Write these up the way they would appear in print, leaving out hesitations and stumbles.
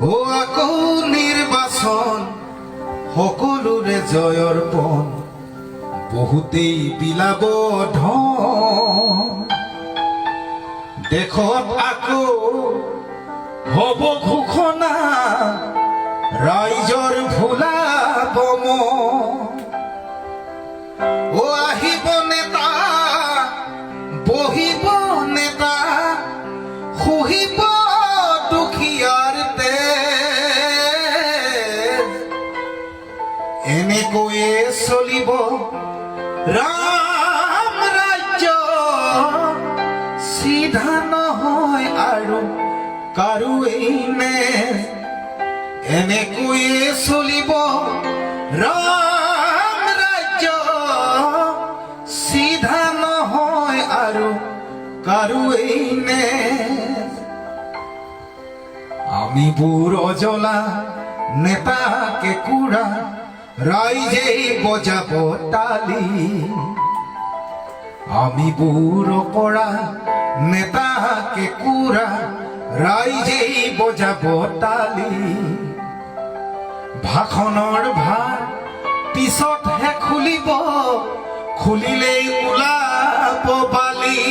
ও আকৌ নিৰ্বাচন সকলোৰে জয়ৰ পণ বহুতেই বিলাব ধন দেশত আকৌ হব ঘোষণা ৰাইজৰ ভোলাব ও আহিব নেতা বহিব নেতা শুহিব দুখীয়াৰ তেজ এনেকৈয়ে চলিব ৰাম ৰাজ্য চিধা নহয় আৰু কাৰোৱেই নে এনেকৈয়ে চলিব ৰাম ৰাজ্য চিধা নহয় আৰু কাৰোৱেই নে আমি বুড়ো অজলা নেতা কেঁকুৰা ৰাইজেই বজাব তালি আমি বুড়ো পড়া নেতা কেঁকুৰা ৰাইজেই বজাব তালি ভাষণৰ ভাৰ পিছতহে খুলিব খুলিলেই ওলাব বালি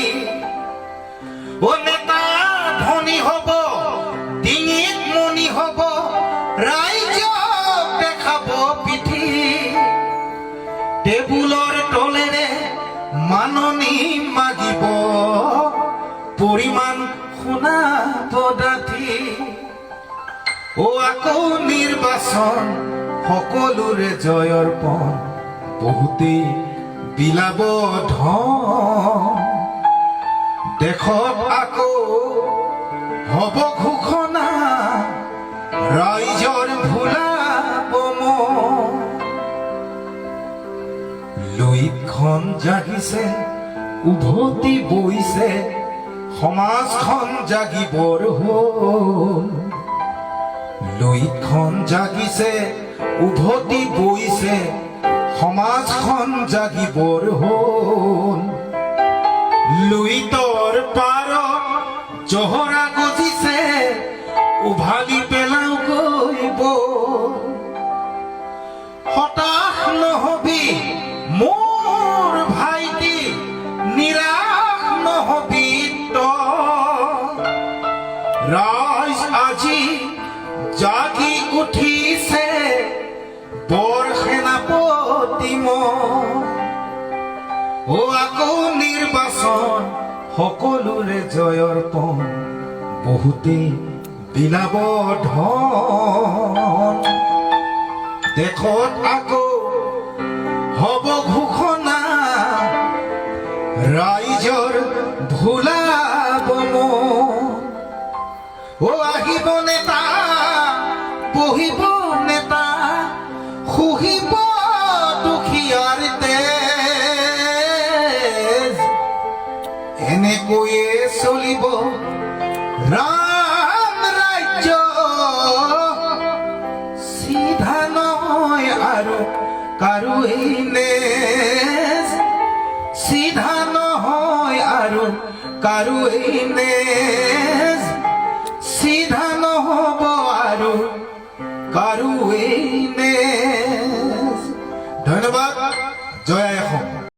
ও নেতা ধনী হব ডিঙিত মণি হব ৰাইজক দেখাব পিঠি টেবুলৰ তলেৰে মাননি মাগিব পৰিমাণ শুনাব ডাঠি ও আকৌ নিৰ্বাচন সকলোৰে জয়ৰ পণ বহুতেই বিলাব ধন দেশত আকৌ হব ঘোষণা ৰাইজৰ ভোলাব লুইতখন জাগিছে উভতি বৈছে সমাজখন জাগিবৰ হ'ল লুইতখন জাগিছে উভতি বৈছে সমাজখন জাগিবৰ হ'ল লুইতৰ পাৰত জহৰা গজিছে উভালি পেলাও গৈ হতাশ নহবি মোৰ ভাইটি নিৰাশ নহবি ৰাইজ আজি জাগি উঠিছে বৰ সেনাপতি ও আকৌ নিৰ্বাচন সকলোৰে জয়ৰ পণ বহুতেই বিলাব ধন দেশত আকৌ হব ঘোষণা ৰাইজৰ ভোলাব ও আহিব নেতা বহিব নেতা শুহিব দুখীয়াৰ তেজ এনেকৈয়ে চলিব ৰাম ৰাজ্য চিধা নহয় আৰু কাৰোৱেই নেজ চিধা নহয় আৰু কাৰোৱেই নেজ চিধা নহব আৰু কাৰোৱেই নেজ ধন্যবাদ জয় আই অসম।